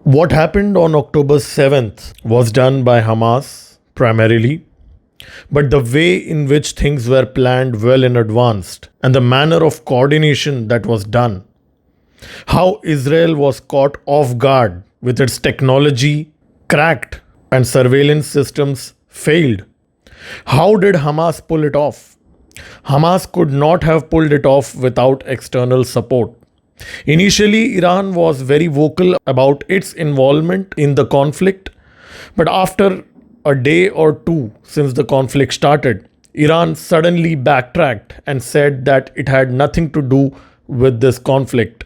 What happened on October 7th was done by Hamas primarily, but the way in which things were planned well in advance and the manner of coordination that was done, how Israel was caught off guard with its technology cracked and surveillance systems failed. How did Hamas pull it off? Hamas could not have pulled it off without external support. Initially, Iran was very vocal about its involvement in the conflict, but after a day or two since the conflict started, Iran suddenly backtracked and said that it had nothing to do with this conflict.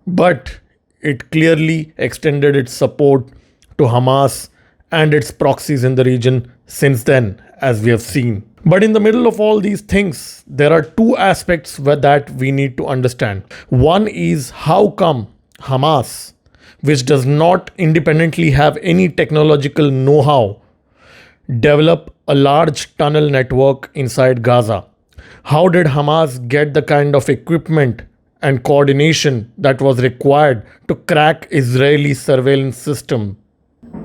But it clearly extended its support to Hamas and its proxies in the region since then, as we have seen. But in the middle of all these things, there are two aspects that we need to understand. One is how come Hamas, which does not independently have any technological know-how, develop a large tunnel network inside Gaza? How did Hamas get the kind of equipment and coordination that was required to crack Israeli surveillance system?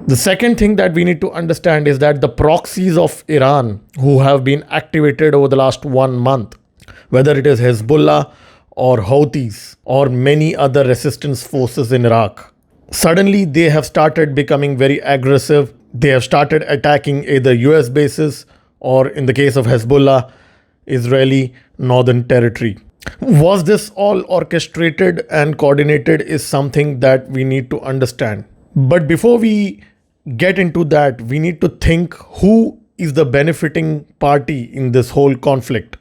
The second thing that we need to understand is that the proxies of Iran who have been activated over the last 1 month, whether it is Hezbollah or Houthis or many other resistance forces in Iraq, suddenly they have started becoming very aggressive. They have started attacking either US bases or, in the case of Hezbollah, Israeli northern territory. Was this all orchestrated and coordinated is something that we need to understand. But before we get into that, we need to think who is the benefiting party in this whole conflict.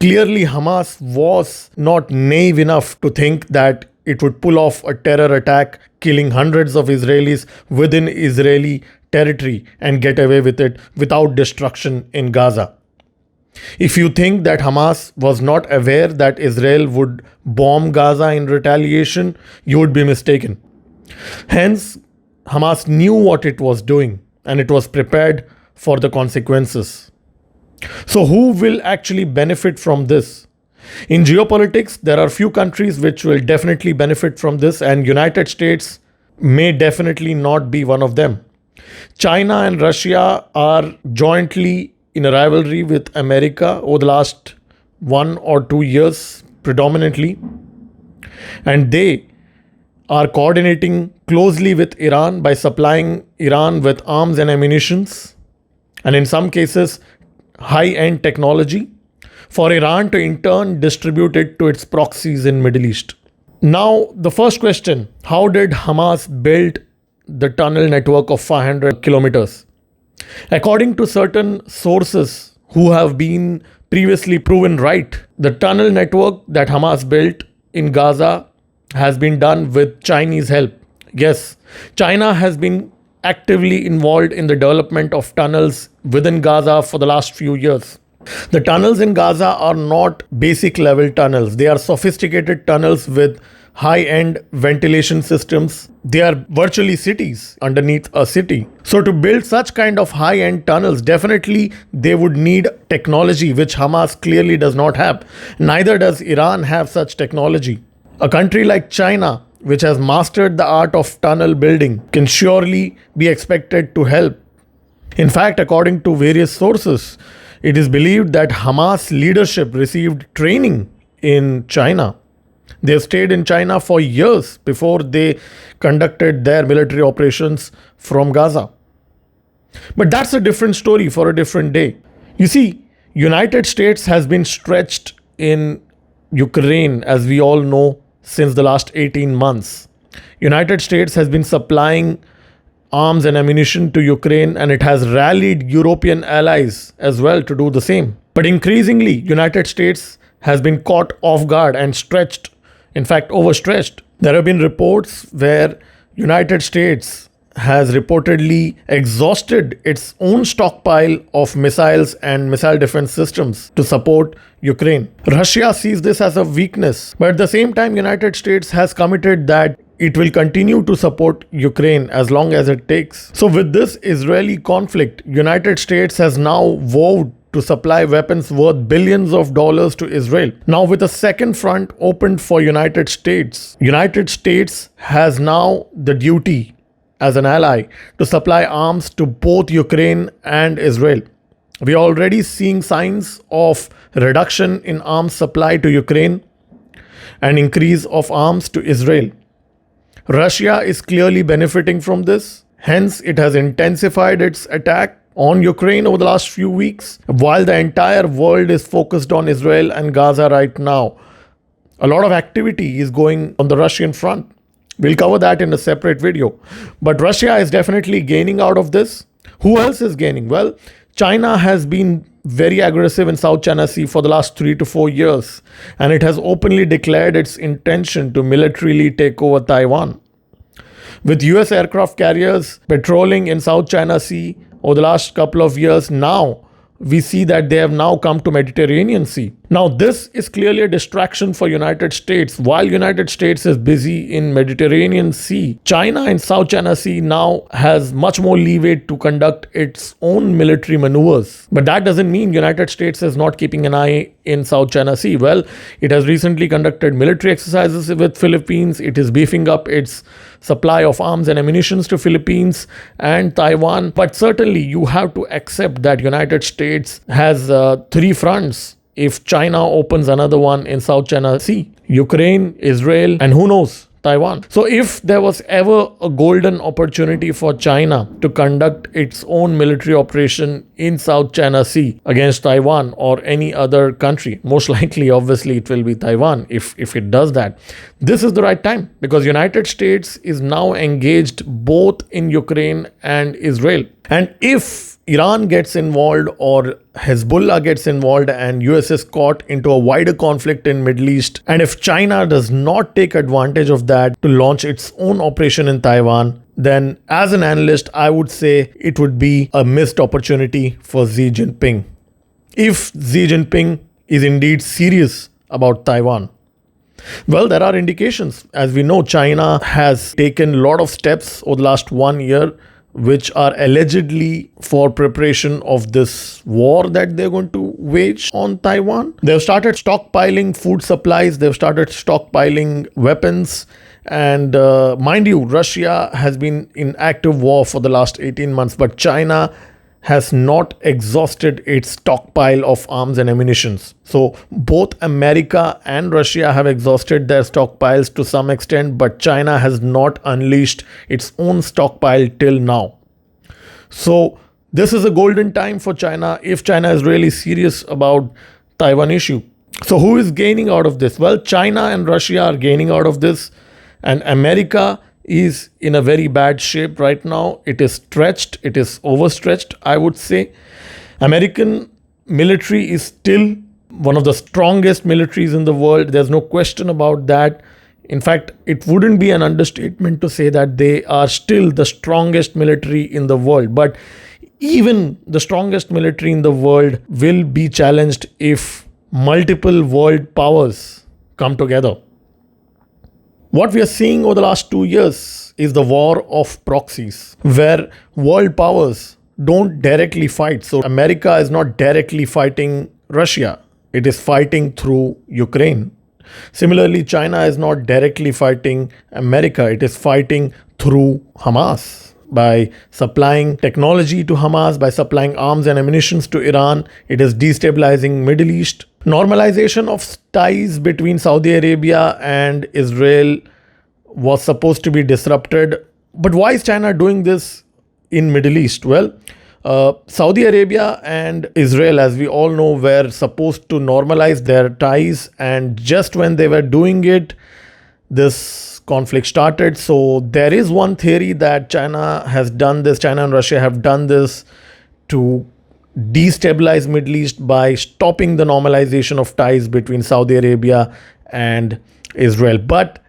Clearly, Hamas was not naive enough to think that it would pull off a terror attack, killing hundreds of Israelis within Israeli territory and get away with it without destruction in Gaza. If you think that Hamas was not aware that Israel would bomb Gaza in retaliation, you would be mistaken. Hence, Hamas knew what it was doing and it was prepared for the consequences. So who will actually benefit from this? In geopolitics, there are few countries which will definitely benefit from this, and United States may definitely not be one of them. China and Russia are jointly in a rivalry with America over the last 1 or 2 years predominantly, and they are coordinating closely with Iran by supplying Iran with arms and ammunitions, and in some cases high-end technology, for Iran to in turn distribute it to its proxies in Middle East. Now, the first question, how did Hamas build the tunnel network of 500 kilometers? According to certain sources who have been previously proven right, the tunnel network that Hamas built in Gaza has been done with Chinese help. Yes, China has been actively involved in the development of tunnels within Gaza for the last few years. The tunnels in Gaza are not basic level tunnels. They are sophisticated tunnels with high-end ventilation systems. They are virtually cities underneath a city. So to build such kind of high-end tunnels, definitely they would need technology which Hamas clearly does not have. Neither does Iran have such technology. A country like China, which has mastered the art of tunnel building, can surely be expected to help. In fact, according to various sources, it is believed that Hamas leadership received training in China. They have stayed in China for years before they conducted their military operations from Gaza. But that's a different story for a different day. You see, United States has been stretched in Ukraine, as we all know, since the last 18 months. United States has been supplying arms and ammunition to Ukraine, and it has rallied European allies as well to do the same. But increasingly, United States has been caught off guard and stretched, in fact overstretched. There have been reports where United States has reportedly exhausted its own stockpile of missiles and missile defense systems to support Ukraine. Russia sees this as a weakness, but at the same time, United States has committed that it will continue to support Ukraine as long as it takes. So with this Israeli conflict, United States has now vowed to supply weapons worth billions of dollars to Israel. Now with a second front opened for United States has now the duty as an ally to supply arms to both Ukraine and Israel. We are already seeing signs of reduction in arms supply to Ukraine and increase of arms to Israel. Russia is clearly benefiting from this. Hence, it has intensified its attack on Ukraine over the last few weeks, while the entire world is focused on Israel and Gaza right now. A lot of activity is going on the Russian front. We'll cover that in a separate video. But Russia is definitely gaining out of this. Who else is gaining? Well, China has been very aggressive in South China Sea for the last 3 to 4 years, and it has openly declared its intention to militarily take over Taiwan. With US aircraft carriers patrolling in South China Sea over the last couple of years, now we see that they have now come to Mediterranean Sea. Now, this is clearly a distraction for United States. While United States is busy in Mediterranean Sea, China in South China Sea now has much more leeway to conduct its own military maneuvers. But that doesn't mean United States is not keeping an eye in South China Sea. Well, it has recently conducted military exercises with Philippines. It is beefing up its supply of arms and ammunition to Philippines and Taiwan. But certainly you have to accept that United States has 3 fronts if China opens another one in South China Sea: Ukraine, Israel, and who knows, Taiwan. So if there was ever a golden opportunity for China to conduct its own military operation in South China Sea against Taiwan or any other country, most likely, obviously, it will be Taiwan if it does that. This is the right time, because United States is now engaged both in Ukraine and Israel. And if Iran gets involved or Hezbollah gets involved and US is caught into a wider conflict in Middle East, and if China does not take advantage of that to launch its own operation in Taiwan, then as an analyst, I would say it would be a missed opportunity for Xi Jinping. If Xi Jinping is indeed serious about Taiwan. Well, there are indications. As we know, China has taken a lot of steps over the last 1 year which are allegedly for preparation of this war that they're going to wage on Taiwan. They've started stockpiling food supplies, they've started stockpiling weapons, and mind you, Russia has been in active war for the last 18 months, but China has not exhausted its stockpile of arms and ammunition. So both America and Russia have exhausted their stockpiles to some extent, but China has not unleashed its own stockpile till now. So this is a golden time for China if China is really serious about Taiwan issue. So who is gaining out of this? Well, China and Russia are gaining out of this, and America is in a very bad shape right now. It is stretched, it is overstretched, I would say. American military is still one of the strongest militaries in the world. There's no question about that. In fact, it wouldn't be an understatement to say that they are still the strongest military in the world. But even the strongest military in the world will be challenged if multiple world powers come together. What we are seeing over the last 2 years is the war of proxies, where world powers don't directly fight. So America is not directly fighting Russia. It is fighting through Ukraine. Similarly, China is not directly fighting America. It is fighting through Hamas. By supplying technology to Hamas, by supplying arms and ammunition to Iran, it is destabilizing Middle East. Normalization of ties between Saudi Arabia and Israel was supposed to be disrupted. But why is China doing this in Middle East? Well, Saudi Arabia and Israel, as we all know, were supposed to normalize their ties. And just when they were doing it, this conflict started. So there is one theory that China has done this, China and Russia have done this to destabilize Middle East by stopping the normalization of ties between Saudi Arabia and Israel. But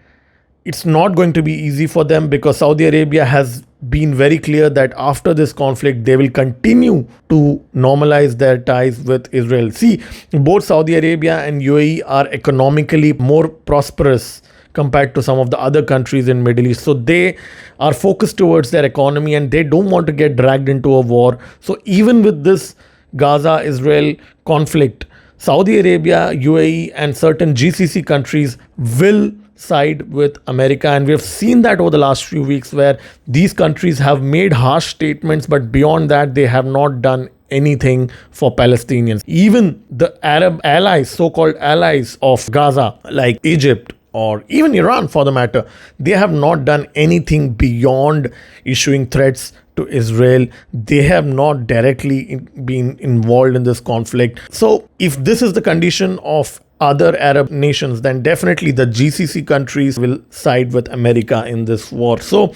it's not going to be easy for them, because Saudi Arabia has been very clear that after this conflict, they will continue to normalize their ties with Israel. See, both Saudi Arabia and UAE are economically more prosperous compared to some of the other countries in Middle East. So they are focused towards their economy and they don't want to get dragged into a war. So even with this Gaza-Israel conflict, Saudi Arabia, UAE and certain GCC countries will side with America. And we have seen that over the last few weeks where these countries have made harsh statements, but beyond that, they have not done anything for Palestinians. Even the Arab allies, so-called allies of Gaza, like Egypt or even Iran for the matter, they have not done anything beyond issuing threats to Israel. They have not directly been involved in this conflict. So if this is the condition of other Arab nations, then definitely the GCC countries will side with America in this war. So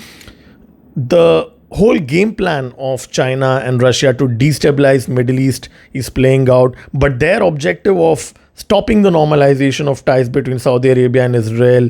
the whole game plan of China and Russia to destabilize Middle East is playing out, but their objective of stopping the normalization of ties between Saudi Arabia and Israel,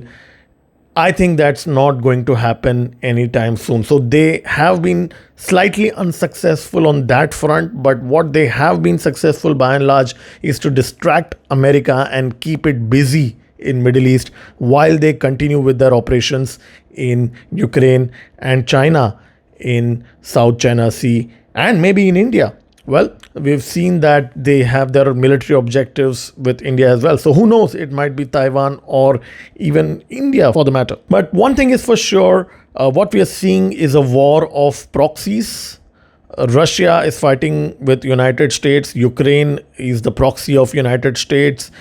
I think that's not going to happen anytime soon. So they have been slightly unsuccessful on that front, but what they have been successful by and large is to distract America and keep it busy in Middle East while they continue with their operations in Ukraine and China in South China Sea and maybe in India. Well, we've seen that they have their military objectives with India as well. So who knows, it might be Taiwan or even India for the matter. But one thing is for sure, what we are seeing is a war of proxies. Russia is fighting with United States. Ukraine is the proxy of United States.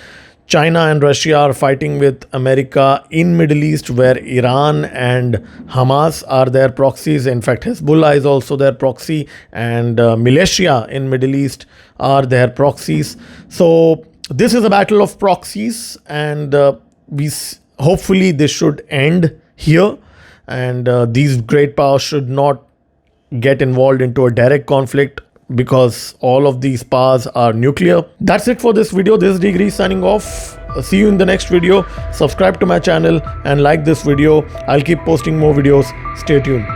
China and Russia are fighting with America in Middle East, where Iran and Hamas are their proxies. In fact, Hezbollah is also their proxy, and militia in Middle East are their proxies. So this is a battle of proxies, and hopefully this should end here, and these great powers should not get involved into a direct conflict, because all of these powers are nuclear. That's it for this video. This is Degree signing off. See you in the next video. Subscribe to my channel and like this video. I'll keep posting more videos. Stay tuned.